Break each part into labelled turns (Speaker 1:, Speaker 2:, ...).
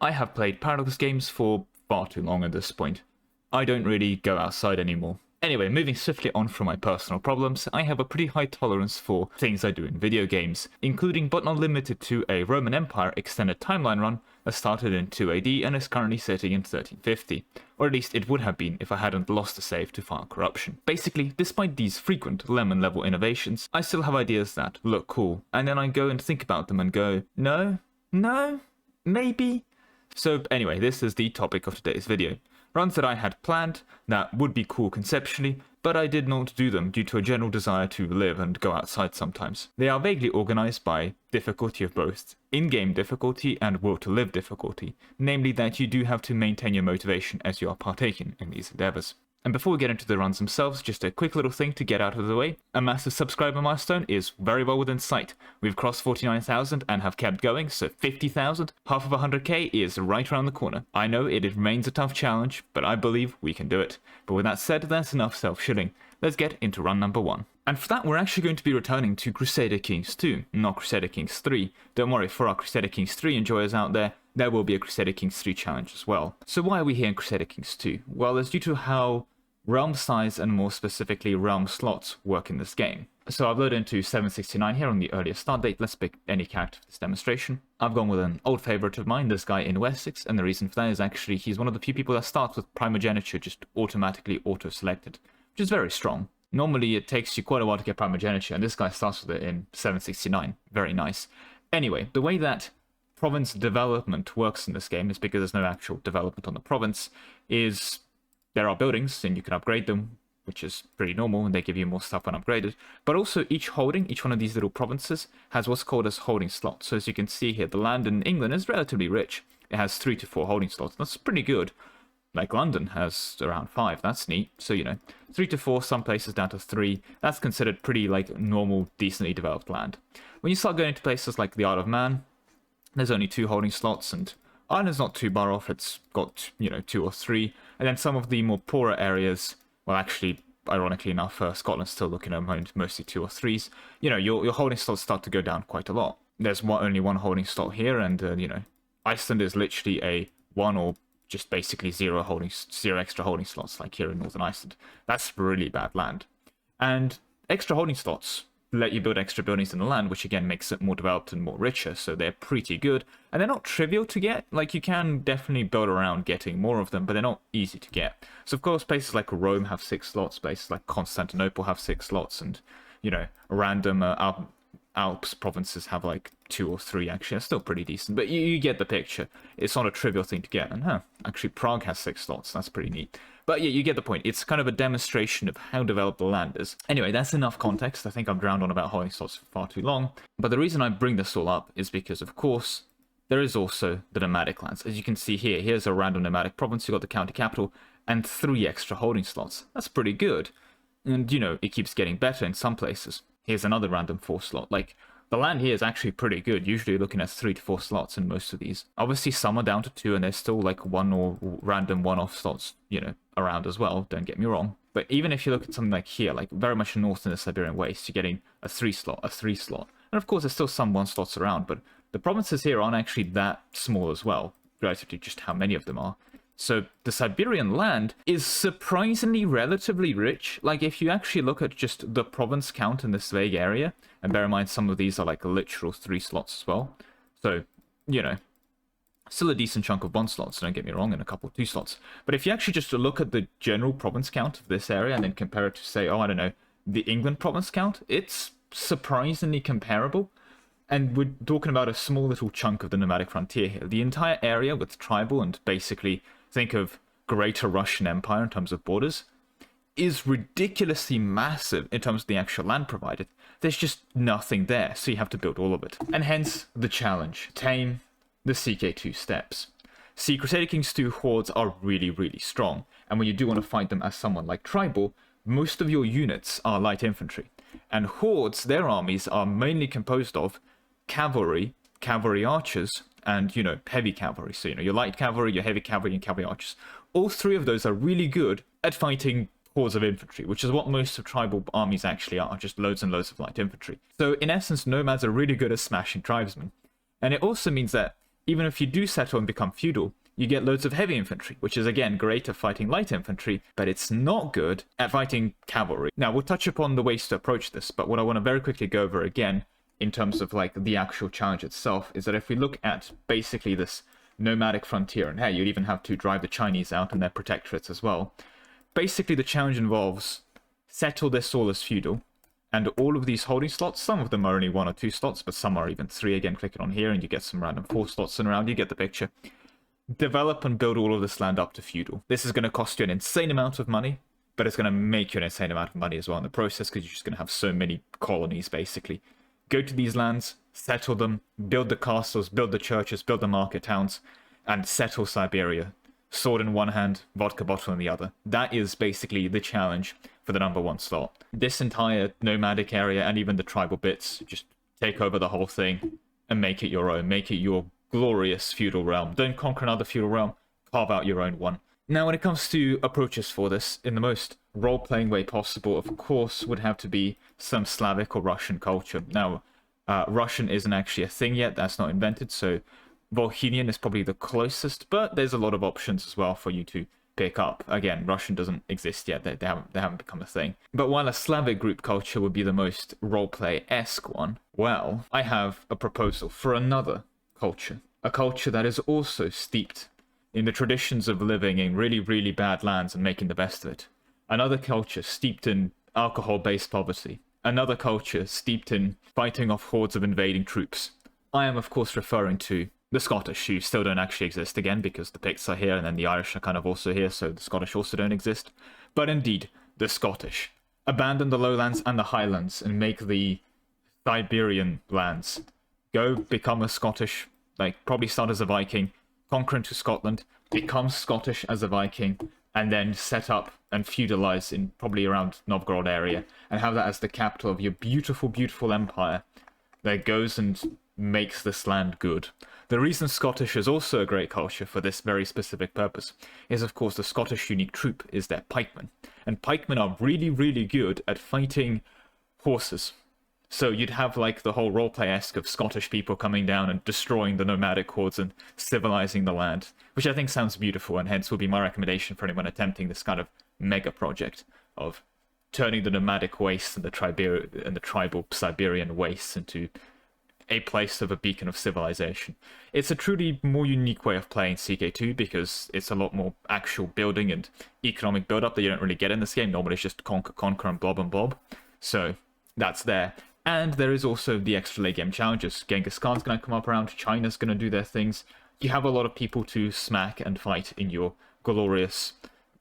Speaker 1: I have played Paradox games for far too long at this point. I don't really go outside anymore. Anyway, moving swiftly on from my personal problems, I have a pretty high tolerance for things I do in video games, including but not limited to a Roman Empire extended timeline run that started in 2 AD and is currently sitting in 1350, or at least it would have been if I hadn't lost the save to file corruption. Basically, despite these frequent lemon level innovations, I still have ideas that look cool, and then I go and think about them and go, no, maybe. So anyway, this is the topic of today's video. Runs that I had planned that would be cool conceptually, but I did not do them due to a general desire to live and go outside sometimes. They are vaguely organized by difficulty of both in-game difficulty and will to live difficulty, namely that you do have to maintain your motivation as you are partaking in these endeavors. And before we get into the runs themselves, just a quick little thing to get out of the way. A massive subscriber milestone is very well within sight. We've crossed 49,000 and have kept going, so 50,000, half of 100k is right around the corner. I know it remains a tough challenge, but I believe we can do it. But with that said, that's enough self-shilling. Let's get into run number 1. And for that, we're actually going to be returning to Crusader Kings 2, not Crusader Kings 3. Don't worry, for our Crusader Kings 3 enjoyers out there, there will be a Crusader Kings 3 challenge as well. So why are we here in Crusader Kings 2? Well, it's due to how realm size and more specifically realm slots work in this game. So I've loaded into 769 here on the earliest start date. Let's pick any character for this demonstration. I've gone with an old favorite of mine, this guy in Wessex, and the reason for that is actually he's one of the few people that starts with primogeniture just automatically auto-selected, which is very strong. Normally it takes you quite a while to get primogeniture, and this guy starts with it in 769. Very nice. Anyway, the way that province development works in this game is because there's no actual development on the province, is there are buildings and you can upgrade them, which is pretty normal, and they give you more stuff when upgraded. But also each one of these little provinces has what's called as holding slots. So as you can see here, the land in England is relatively rich. It has 3 to 4 holding slots. That's pretty good. Like London has around 5. That's neat. So, 3 to 4, some places down to 3. That's considered pretty like normal, decently developed land. When you start going to places like the Isle of Man, there's only 2 holding slots, and Ireland's not too far off. It's got, 2 or 3. And then some of the more poorer areas, well, actually, ironically enough, Scotland's still looking at mostly 2 or 3s. Your holding slots start to go down quite a lot. There's only 1 holding slot here, and, Iceland is literally a 1 or just basically 0 extra holding slots, like here in Northern Iceland. That's really bad land. And extra holding slots let you build extra buildings in the land, which again makes it more developed and more richer, so they're pretty good. And they're not trivial to get. Like, you can definitely build around getting more of them, but they're not easy to get. So of course places like Rome have 6 slots, places like Constantinople have 6 slots, and random Alps provinces have like 2 or 3. Actually, that's still pretty decent, but you get the picture. It's not a trivial thing to get. And actually Prague has 6 slots. That's pretty neat. But yeah, you get the point. It's kind of a demonstration of how developed the land is. Anyway, that's enough context. I think I've drowned on about holding slots for far too long. But the reason I bring this all up is because, of course, there is also the nomadic lands. As you can see here, here's a random nomadic province. You've got the county capital and 3 extra holding slots. That's pretty good. And, it keeps getting better in some places. Here's another random 4 slot. Like, the land here is actually pretty good. Usually you're looking at 3 to 4 slots in most of these. Obviously, some are down to 2, and there's still like 1 or random one-off slots, around as well. Don't get me wrong. But even if you look at something like here, like very much north in the Siberian Waste, you're getting a 3 slot. And of course, there's still some 1 slots around, but the provinces here aren't actually that small as well, relative to just how many of them are. So the Siberian land is surprisingly relatively rich. Like, if you actually look at just the province count in this vague area, and bear in mind some of these are like literal 3 slots as well. So, still a decent chunk of 1 slots, don't get me wrong, and a couple of 2 slots. But if you actually just look at the general province count of this area and then compare it to, say, the England province count, it's surprisingly comparable. And we're talking about a small little chunk of the nomadic frontier here. The entire area with tribal and basically think of Greater Russian Empire in terms of borders is ridiculously massive in terms of the actual land provided. There's just nothing there, so you have to build all of it. And hence the challenge: tame the CK2 steppes. See, Crusader Kings 2 hordes are really, really strong, and when you do want to fight them as someone like tribal, most of your units are light infantry. And hordes, their armies, are mainly composed of cavalry archers, and, heavy cavalry. So, your light cavalry, your heavy cavalry, and cavalry archers. All 3 of those are really good at fighting hordes of infantry, which is what most of tribal armies actually are, just loads and loads of light infantry. So, in essence, nomads are really good at smashing tribesmen. And it also means that even if you do settle and become feudal, you get loads of heavy infantry, which is again great at fighting light infantry, but it's not good at fighting cavalry. Now, we'll touch upon the ways to approach this, but what I want to very quickly go over again in terms of like the actual challenge itself is that if we look at basically this nomadic frontier, and hey, you'd even have to drive the Chinese out and their protectorates as well. Basically, the challenge involves settle this all as feudal, and all of these holding slots, some of them are only 1 or 2 slots, but some are even 3. Again, click it on here and you get some random 4 slots in around, you get the picture. Develop and build all of this land up to feudal. This is going to cost you an insane amount of money, but it's going to make you an insane amount of money as well in the process, because you're just going to have so many colonies, basically. Go to these lands, settle them, build the castles, build the churches, build the market towns, and settle Siberia. Sword in one hand, vodka bottle in the other. That is basically the challenge for the #1 slot. This entire nomadic area and even the tribal bits, just take over the whole thing and make it your own. Make it your glorious feudal realm. Don't conquer another feudal realm, carve out your own one. Now, when it comes to approaches for this, in the most role-playing way possible, of course, would have to be some Slavic or Russian culture. Now, Russian isn't actually a thing yet, that's not invented, so Bohemian is probably the closest, but there's a lot of options as well for you to pick up. Again, Russian doesn't exist yet, they haven't become a thing. But while a Slavic group culture would be the most roleplay-esque one, well, I have a proposal for another culture. A culture that is also steeped in the traditions of living in really, really bad lands and making the best of it. Another culture steeped in alcohol-based poverty. Another culture steeped in fighting off hordes of invading troops. I am, of course, referring to the Scottish, who still don't actually exist again because the Picts are here and then the Irish are kind of also here, so the Scottish also don't exist. But indeed, the Scottish. Abandon the lowlands and the highlands and make the Siberian lands. Go become a Scottish, like probably start as a Viking, conquer into Scotland, become Scottish as a Viking, and then set up and feudalize in probably around Novgorod area, and have that as the capital of your beautiful, beautiful empire that goes and makes this land good. The reason Scottish is also a great culture for this very specific purpose is, of course, the Scottish unique troop is their pikemen. And pikemen are really, really good at fighting horses. So you'd have like the whole roleplay-esque of Scottish people coming down and destroying the nomadic hordes and civilizing the land, which I think sounds beautiful, and hence would be my recommendation for anyone attempting this kind of mega project of turning the nomadic wastes and the tribal Siberian wastes into a place of a beacon of civilization. It's a truly more unique way of playing CK2 because it's a lot more actual building and economic build-up that you don't really get in this game. Normally it's just conquer, and blob. So that's there. And there is also the extra late game challenges. Genghis Khan's going to come up around, China's going to do their things. You have a lot of people to smack and fight in your glorious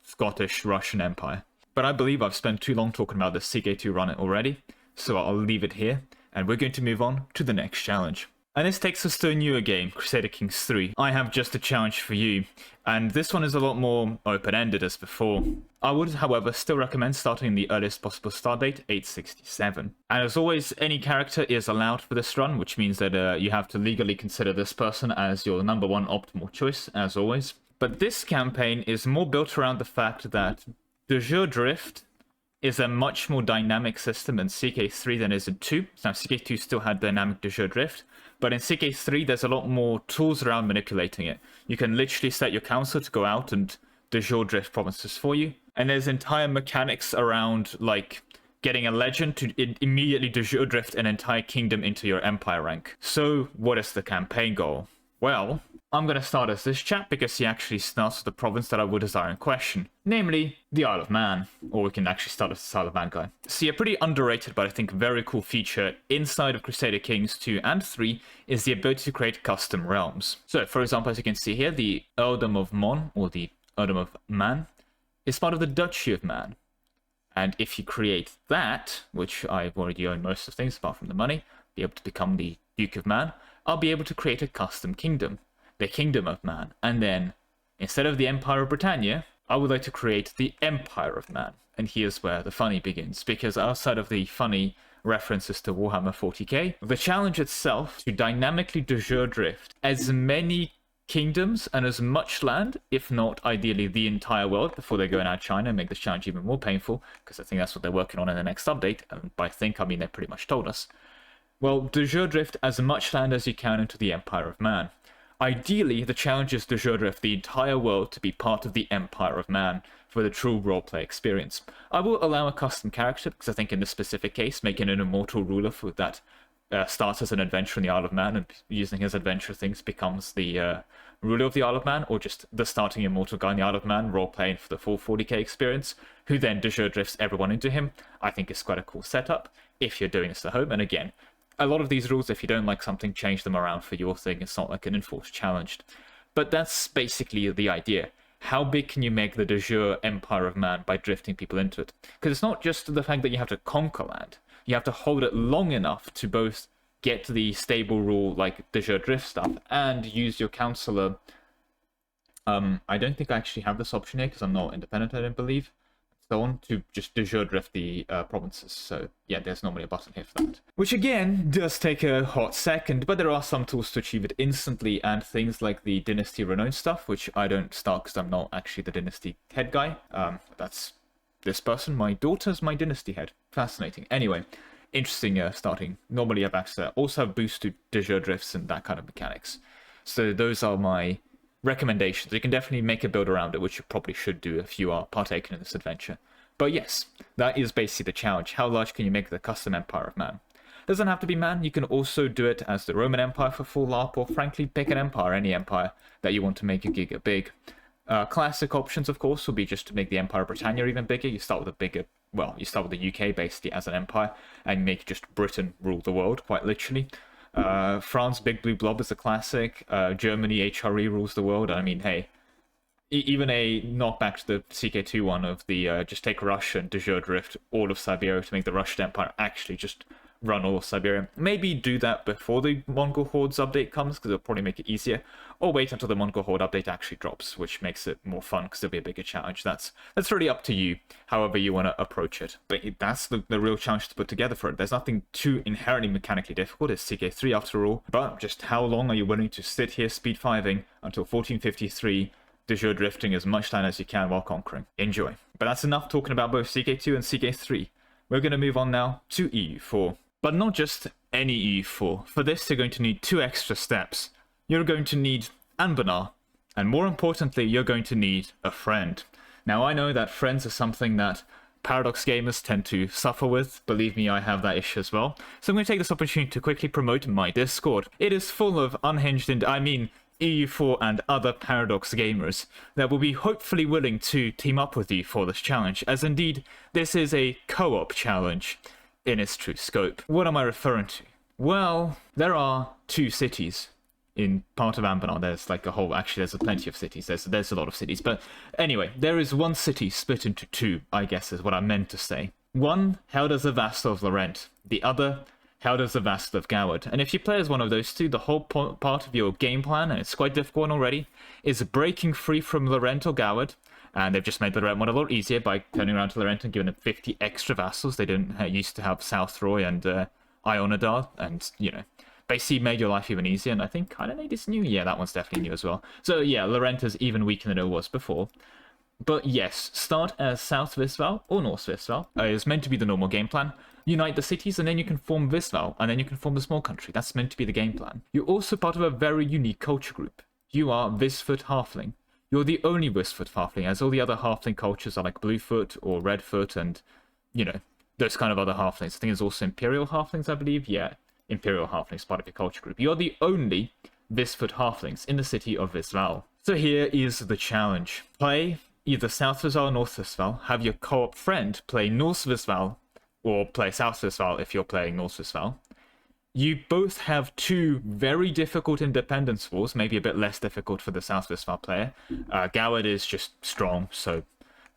Speaker 1: Scottish Russian Empire. But I believe I've spent too long talking about the CK2 run already, so I'll leave it here, and we're going to move on to the next challenge. And this takes us to a newer game, Crusader Kings 3. I have just a challenge for you, and this one is a lot more open-ended as before. I would, however, still recommend starting the earliest possible start date, 867. And as always, any character is allowed for this run, which means that you have to legally consider this person as your #1 optimal choice, as always. But this campaign is more built around the fact that de jure drift is a much more dynamic system in CK3 than is in 2. Now, CK2 still had dynamic de jure drift, but in CK3 there's a lot more tools around manipulating it. You can literally set your council to go out and de jure drift provinces for you, and there's entire mechanics around like getting a legend to immediately de jure drift an entire kingdom into your empire rank. So what is the campaign goal? Well, I'm going to start as this chap because he actually starts with the province that I would desire in question, namely the Isle of Man, or we can actually start as the Isle of Man guy. See, a pretty underrated but I think very cool feature inside of Crusader Kings 2 and 3 is the ability to create custom realms. So, for example, as you can see here, the Earldom of Mon, or the Earldom of Man, is part of the Duchy of Man. And if you create that, which I've already owned most of things apart from the money, be able to become the Duke of Man, I'll be able to create a custom kingdom. The Kingdom of Man, and then instead of the Empire of Britannia, I would like to create the Empire of Man. And here's where the funny begins, because outside of the funny references to Warhammer 40k, the challenge itself to dynamically de jure drift as many kingdoms and as much land, if not ideally the entire world, before they go and add China and make this challenge even more painful, because I think that's what they're working on in the next update, and by think I mean they pretty much told us. Well, de jure drift as much land as you can into the Empire of Man. Ideally, the challenge is to drift the entire world to be part of the Empire of Man for the true roleplay experience. I will allow a custom character, because I think in this specific case, making an immortal ruler for that starts as an adventurer in the Isle of Man, and using his adventure things becomes the ruler of the Isle of Man, or just the starting immortal guy in the Isle of Man, role-playing for the full 40k experience, who then drifts everyone into him, I think is quite a cool setup, if you're doing this at home. And again, a lot of these rules, if you don't like something, change them around for your thing. It's not like an enforced challenge. But that's basically the idea. How big can you make the de jure Empire of Man by drifting people into it? Because it's not just the fact that you have to conquer land. You have to hold it long enough to both get the stable rule, like de jure drift stuff, and use your counselor. I don't think I actually have this option here because I'm not independent, I don't believe. So on to just de jure drift the provinces. So yeah, there's normally a button here for that. Which again, does take a hot second, but there are some tools to achieve it instantly, and things like the Dynasty Renown stuff, which I don't start because I'm not actually the Dynasty head guy. That's this person. My daughter's my Dynasty head. Fascinating. Anyway, interesting starting. Normally have access to that. Also have boost to de jure drifts and that kind of mechanics. So those are my recommendations. You can definitely make a build around it, which you probably should do if you are partaking in this adventure. But yes, that is basically the challenge. How large can you make the custom Empire of Man? Doesn't have to be Man. You can also do it as the Roman Empire for full LARP, or frankly pick an empire, any empire that you want to make your giga big. Classic options, of course, will be just to make the Empire of Britannia even bigger. You start with a bigger, well, you start with the UK basically as an empire and make just Britain rule the world, quite literally. France, Big Blue Blob is a classic. Germany, HRE rules the world. I mean, hey, even a knockback to the CK2 one of the just take Russia and de jure drift all of Siberia to make the Russian Empire actually just run all of Siberia. Maybe do that before the Mongol Hordes update comes, because it'll probably make it easier, or wait until the Mongol Horde update actually drops, which makes it more fun because it'll be a bigger challenge. That's really up to you, however you want to approach it. But that's the real challenge to put together for it. There's nothing too inherently mechanically difficult. It's CK3 after all, but just how long are you willing to sit here speed 5ing until 1453, de jure drifting as much time as you can while conquering. Enjoy. But that's enough talking about both CK2 and CK3. We're going to move on now to EU4. But not just any EU4. For this, you're going to need 2 extra steps. You're going to need Anbanar, and more importantly, you're going to need a friend. Now, I know that friends are something that Paradox gamers tend to suffer with. Believe me, I have that issue as well. So I'm going to take this opportunity to quickly promote my Discord. It is full of unhinged, and I mean EU4 and other Paradox gamers that will be hopefully willing to team up with you for this challenge, as indeed, this is a co-op challenge in its true scope. What am I referring to? Well, there are 2 cities in part of Anbanar. There's like a whole, actually there's plenty of cities, there's a lot of cities, but anyway, there is one city split into 2, I guess is what I meant to say. One held as a vassal of Laurent, the other held as a vassal of Goward. And if you play as one of those 2, the whole part of your game plan, and it's quite difficult already, is breaking free from Laurent or Goward. And they've just made the Laurent one a lot easier by turning around to Laurent and giving them 50 extra vassals. They didn't used to have South Roy and Ionadar, and, you know, basically made your life even easier. And I think Kailanade is new. Yeah, that one's definitely new as well. So yeah, Laurent is even weaker than it was before. But yes, start as South Visval or North Visval. It's meant to be the normal game plan. Unite the cities, and then you can form Visval, and then you can form the small country. That's meant to be the game plan. You're also part of a very unique culture group. You are Visfoot Halfling. You're the only Visfoot Halfling, as all the other Halfling cultures are like Bluefoot or Redfoot and, you know, those kind of other Halflings. I think there's also Imperial Halflings, I believe. Yeah, Imperial Halflings, part of your culture group. You're the only Visfoot Halflings in the city of Visval. So here is the challenge. Play either South Visval or North Visval. Have your co-op friend play North Visval, or play South Visval if you're playing North Visval. You both have 2 very difficult independence wars, maybe a bit less difficult for the South Visval player. Goward is just strong, so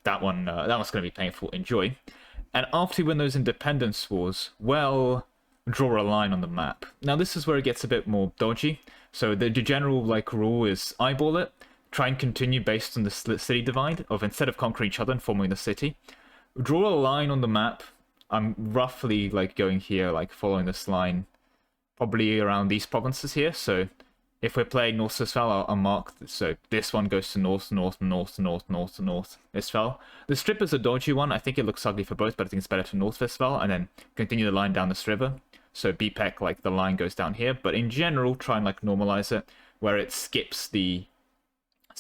Speaker 1: that one's going to be painful. Enjoy. And after you win those independence wars, well, draw a line on the map. Now this is where it gets a bit more dodgy. So the general rule is eyeball it, try and continue based on the city divide of instead of conquering each other and forming the city, draw a line on the map. I'm roughly going here, following this line, probably around these provinces here. So if we're playing North Visval, I'll mark, so this one goes to North, North, North, North, North, North Visval. The strip is a dodgy one. I think it looks ugly for both, but I think it's better to North Visval, and then continue the line down this river. So BPEC, the line goes down here, but in general, try and normalize it. where it skips the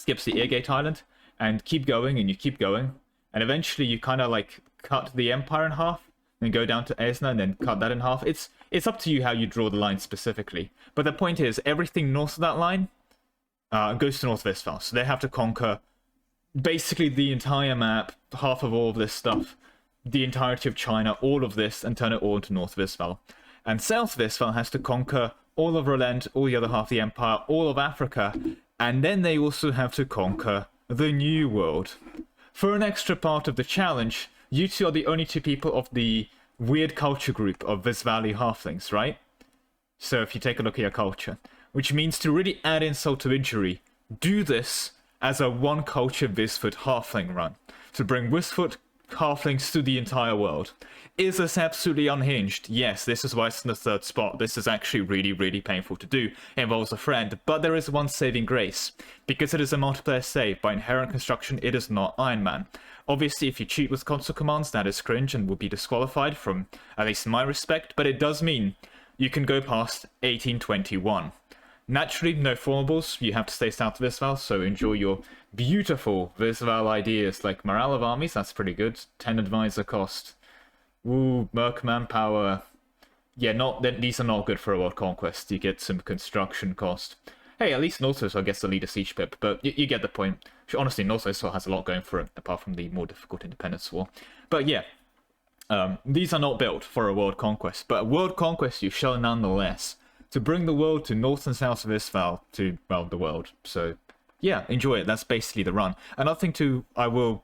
Speaker 1: Eargate Island, and keep going, and you keep going, and eventually you kind of like cut the Empire in half, then go down to Esna, and then cut that in half. It's up to you how you draw the line specifically. But the point is, everything north of that line goes to North Westphal, so they have to conquer basically the entire map, half of all of this stuff, the entirety of China, all of this, and turn it all into North Westphal. And South Westphal has to conquer all of Roland, all the other half of the Empire, all of Africa, and then they also have to conquer the New World. For an extra part of the challenge, you two are the only two people of the weird culture group of Vis Valley halflings, right? So if you take a look at your culture, which means to really add insult to injury, do this as a one culture Visfoot halfling run, to bring Visfoot halflings to the entire world. Is this absolutely unhinged? Yes, this is why it's in the third spot. This is actually really, really painful to do. It involves a friend, but there is one saving grace. Because it is a multiplayer save, by inherent construction, it is not Iron Man. Obviously, if you cheat with console commands, that is cringe and will be disqualified from, at least in my respect, but it does mean you can go past 1821. Naturally, no formables, you have to stay south of Visval, so enjoy your beautiful Visval ideas, like morale of armies, that's pretty good. 10 advisor cost. Ooh, Merc manpower. Yeah, these are not good for a world conquest. You get some construction cost. Hey, at least Northwestphal gets the lead a siege pip, but you get the point. Honestly, Northwestphal has a lot going for it, apart from the more difficult independence war. But yeah, these are not built for a world conquest, but a world conquest you shall nonetheless. To bring the world to North and South of Isval, to, well, the world. So, yeah, enjoy it. That's basically the run. Another thing I will,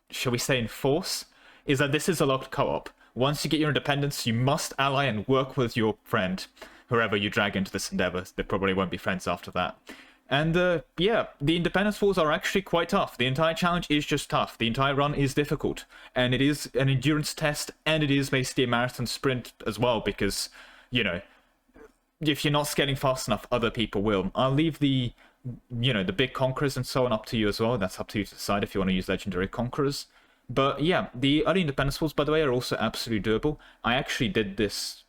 Speaker 1: shall we say, enforce, is that this is a locked co-op. Once you get your independence, you must ally and work with your friend, whoever you drag into this endeavor. They probably won't be friends after that. And, yeah, the independence wars are actually quite tough. The entire challenge is just tough. The entire run is difficult. And it is an endurance test, and it is basically a marathon sprint as well, because, you know, if you're not scaling fast enough, other people will. I'll leave the, the big conquerors and so on up to you as well. That's up to you to decide if you want to use legendary conquerors. But yeah, the early independence wars, by the way, are also absolutely doable. I actually did this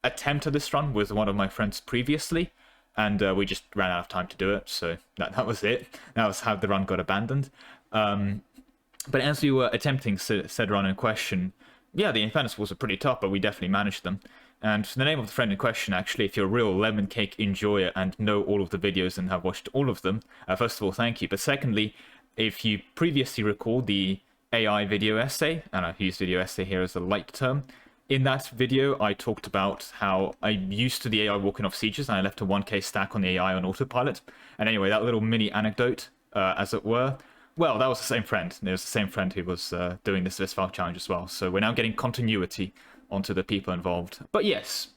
Speaker 1: attempt at this run with one of my friends previously, and we just ran out of time to do it, so that was it. That was how the run got abandoned. But as we were attempting said run in question, yeah, the independence wars are pretty tough, but we definitely managed them. And the name of the friend in question, actually, if you're a real lemon cake enjoyer and know all of the videos and have watched all of them, first of all, thank you. But secondly, if you previously recall the AI video essay, and I use video essay here as a light term, in that video I talked about how I'm used to the AI walking off sieges and I left a 1k stack on the AI on autopilot. And anyway, that little mini anecdote, as it were, well, that was the same friend. It was the same friend who was doing this Visval challenge as well. So we're now getting continuity onto the people involved. But yes,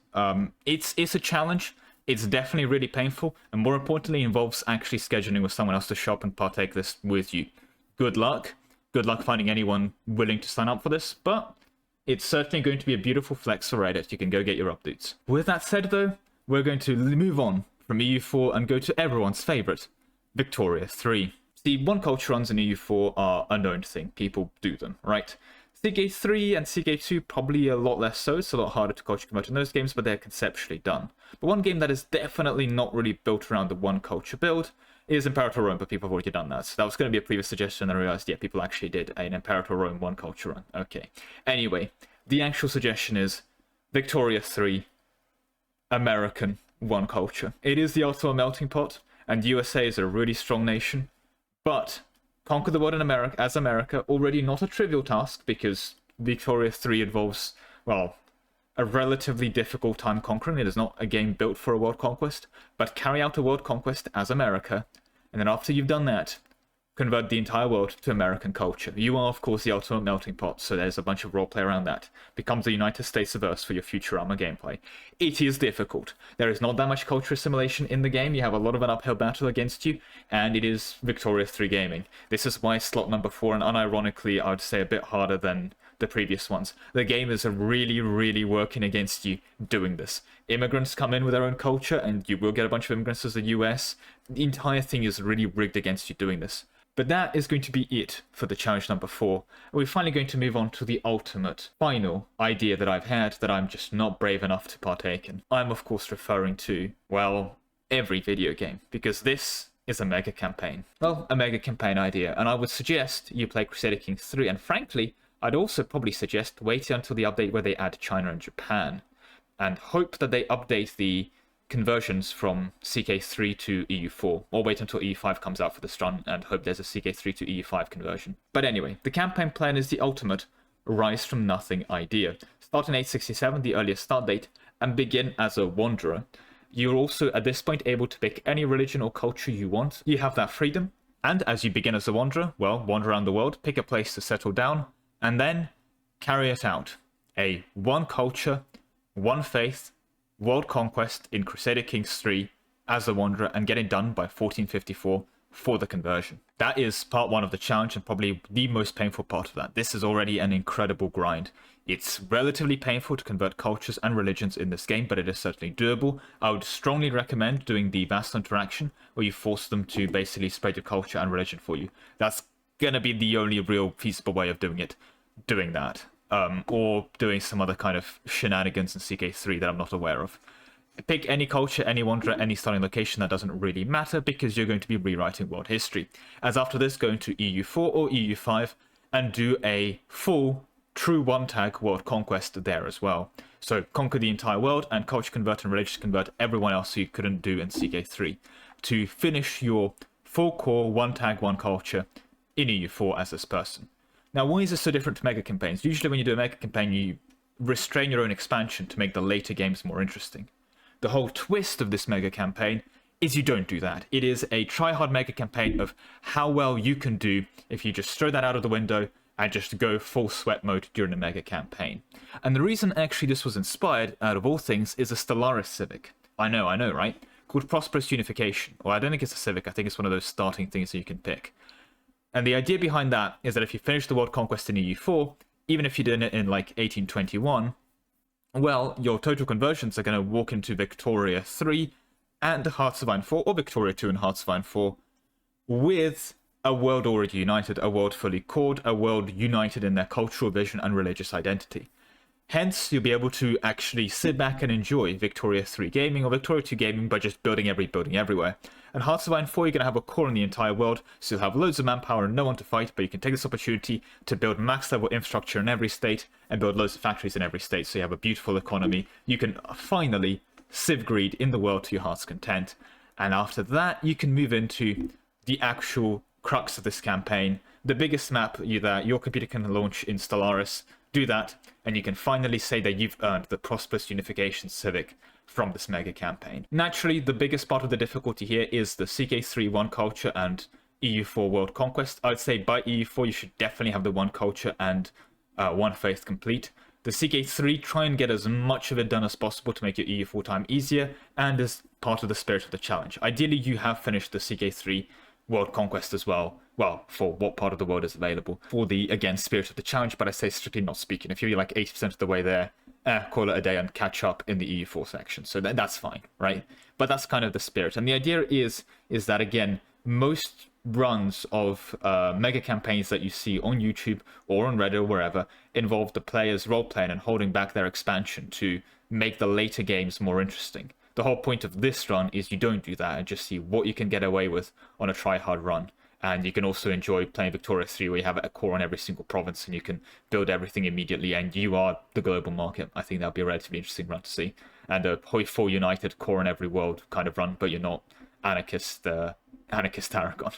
Speaker 1: it's a challenge. It's definitely really painful, and more importantly, involves actually scheduling with someone else to shop and partake this with you. Good luck. Good luck finding anyone willing to sign up for this, but it's certainly going to be a beautiful flex for Reddit. You can go get your updates. With that said, though, we're going to move on from EU4 and go to everyone's favorite, Victoria 3. The one culture runs in EU4 are a known thing. People do them, right? Seagate 3 and Seagate 2 probably a lot less so. It's a lot harder to culture convert in those games, but they're conceptually done. But one game that is definitely not really built around the one culture build is Imperator Rome, but people have already done that. So that was going to be a previous suggestion, and I realized, yeah, people actually did an Imperator Rome one culture run. Okay. Anyway, the actual suggestion is Victoria 3, American one culture. It is the ultimate melting pot, and USA is a really strong nation, but conquer the world in America as America, already not a trivial task, because Victoria 3 involves, well, a relatively difficult time conquering. It is not a game built for a world conquest, but carry out a world conquest as America, and then after you've done that, convert the entire world to American culture. You are, of course, the ultimate melting pot, so there's a bunch of roleplay around that. Becomes the United States of Earth for your Futurama gameplay. It is difficult. There is not that much culture assimilation in the game. You have a lot of an uphill battle against you, and it is Victoria 3 gaming. This is why slot number 4, and unironically, I would say a bit harder than the previous ones. The game is really, really working against you doing this. Immigrants come in with their own culture, and you will get a bunch of immigrants as the US. The entire thing is really rigged against you doing this. But that is going to be it for the challenge number 4. We're finally going to move on to the ultimate, final idea that I've had that I'm just not brave enough to partake in. I'm of course referring to, well, every video game, because this is a mega campaign. Well, a mega campaign idea, and I would suggest you play Crusader Kings 3, and frankly, I'd also probably suggest waiting until the update where they add China and Japan, and hope that they update the conversions from CK3 to EU4, or wait until EU5 comes out for this run and hope there's a CK3 to EU5 conversion. But anyway, the campaign plan is the ultimate rise from nothing idea. Start in 867, the earliest start date, and begin as a wanderer. You're also at this point able to pick any religion or culture you want. You have that freedom. And as you begin as a wanderer, well, wander around the world, pick a place to settle down, and then carry it out. A one culture, one faith, world conquest in Crusader Kings 3 as a wanderer, and get it done by 1454 for the conversion. That is part one of the challenge, and probably the most painful part of that. This is already an incredible grind. It's relatively painful to convert cultures and religions in this game, but it is certainly doable. I would strongly recommend doing the vassal interaction, where you force them to basically spread your culture and religion for you. That's going to be the only real feasible way of doing that. Or doing some other kind of shenanigans in CK3 that I'm not aware of. Pick any culture, any wanderer, any starting location, that doesn't really matter, because you're going to be rewriting world history. As after this, go into EU4 or EU5 and do a full true one-tag world conquest there as well. So conquer the entire world and culture convert and religious convert everyone else who you couldn't do in CK3 to finish your full core one-tag one culture in EU4 as this person. Now, why is this so different to mega campaigns? Usually when you do a mega campaign, you restrain your own expansion to make the later games more interesting. The whole twist of this mega campaign is you don't do that. It is a try-hard mega campaign of how well you can do if you just throw that out of the window and just go full sweat mode during a mega campaign. And the reason actually this was inspired, out of all things, is a Stellaris Civic. I know, right? Called Prosperous Unification. Well, I don't think it's a Civic, I think it's one of those starting things that you can pick. And the idea behind that is that if you finish the world conquest in EU4, even if you did it in like 1821, well, your total conversions are going to walk into Victoria 3 and Hearts of Iron 4, or Victoria 2 and Hearts of Iron 4, with a world already united, a world fully cored, a world united in their cultural vision and religious identity. Hence, you'll be able to actually sit back and enjoy Victoria 3 gaming or Victoria 2 gaming by just building every building everywhere. And Hearts of Iron 4, you're going to have a core in the entire world, so you'll have loads of manpower and no one to fight, but you can take this opportunity to build max level infrastructure in every state and build loads of factories in every state, so you have a beautiful economy. You can finally civ greed in the world to your heart's content. And after that, you can move into the actual crux of this campaign, the biggest map that your computer can launch in Stellaris. Do that, and you can finally say that you've earned the Prosperous Unification Civic from this mega campaign. Naturally, the biggest part of the difficulty here is the CK3 one culture and EU4 world conquest. I'd say by EU4 you should definitely have the one culture and one faith complete. The CK3, try and get as much of it done as possible to make your EU4 time easier, and as part of the spirit of the challenge. Ideally, you have finished the CK3 world conquest as well. Well, for what part of the world is available for the, again, spirit of the challenge, but I say strictly not speaking. If you're like 80% of the way there, call it a day and catch up in the EU4 section. So that's fine, right? But that's kind of the spirit. And the idea is that, again, most runs of mega campaigns that you see on YouTube or on Reddit or wherever involve the players role-playing and holding back their expansion to make the later games more interesting. The whole point of this run is you don't do that and just see what you can get away with on a try-hard run. And you can also enjoy playing Victoria 3, where you have a core on every single province and you can build everything immediately, and you are the global market. I think that'll be a relatively interesting run to see. And a full united core in every world kind of run, but you're not anarchist Aragon.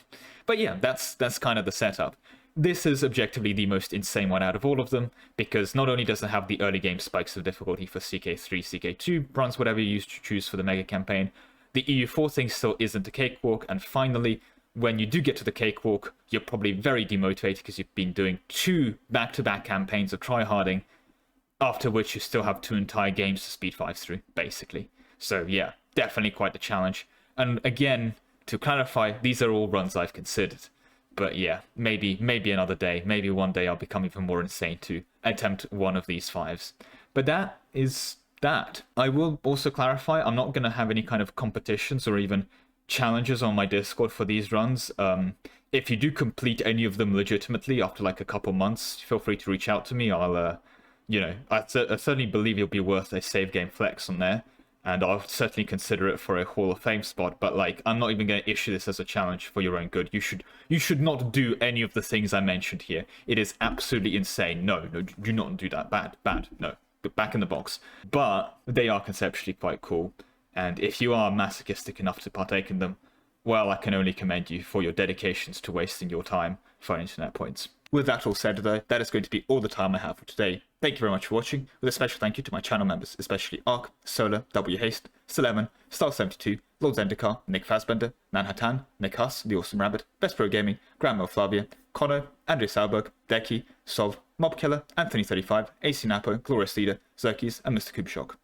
Speaker 1: But yeah, that's kind of the setup. This is objectively the most insane one out of all of them, because not only does it have the early game spikes of difficulty for CK3, CK2 runs, whatever you choose for the mega campaign, the EU4 thing still isn't a cakewalk, and finally, when you do get to the cakewalk, you're probably very demotivated because you've been doing 2 back-to-back campaigns of tryharding, after which you still have 2 entire games to speed 5 through, basically. So yeah, definitely quite the challenge. And again, to clarify, these are all runs I've considered. But yeah, maybe another day, maybe one day I'll become even more insane to attempt one of these 5s. But that is that. I will also clarify, I'm not going to have any kind of competitions or even challenges on my Discord for these runs. If you do complete any of them legitimately after like a couple months, feel free to reach out to me. I'll I certainly believe it'll be worth a save game flex on there. and I'll certainly consider it for a Hall of Fame spot, but like, I'm not even going to issue this as a challenge for your own good. You should not do any of the things I mentioned here. It is absolutely insane. No, do not do that. Bad, no. Get back in the box. But they are conceptually quite cool, and if you are masochistic enough to partake in them, well, I can only commend you for your dedications to wasting your time for internet points. With that all said, though, that is going to be all the time I have for today. Thank you very much for watching, with a special thank you to my channel members, especially Ark, Solar, W Haste, Still Star72, Lord Zendikar, Nick Fassbender, Manhattan, Nick Huss, The Awesome Rabbit, Best Pro Gaming, Grandma Flavia, Connor, Andrew Sauberg, Decky, Sov, Mob Killer, Anthony35, AC Napo, Glorious Leader, Zerkis, and Mr. Kubeshock.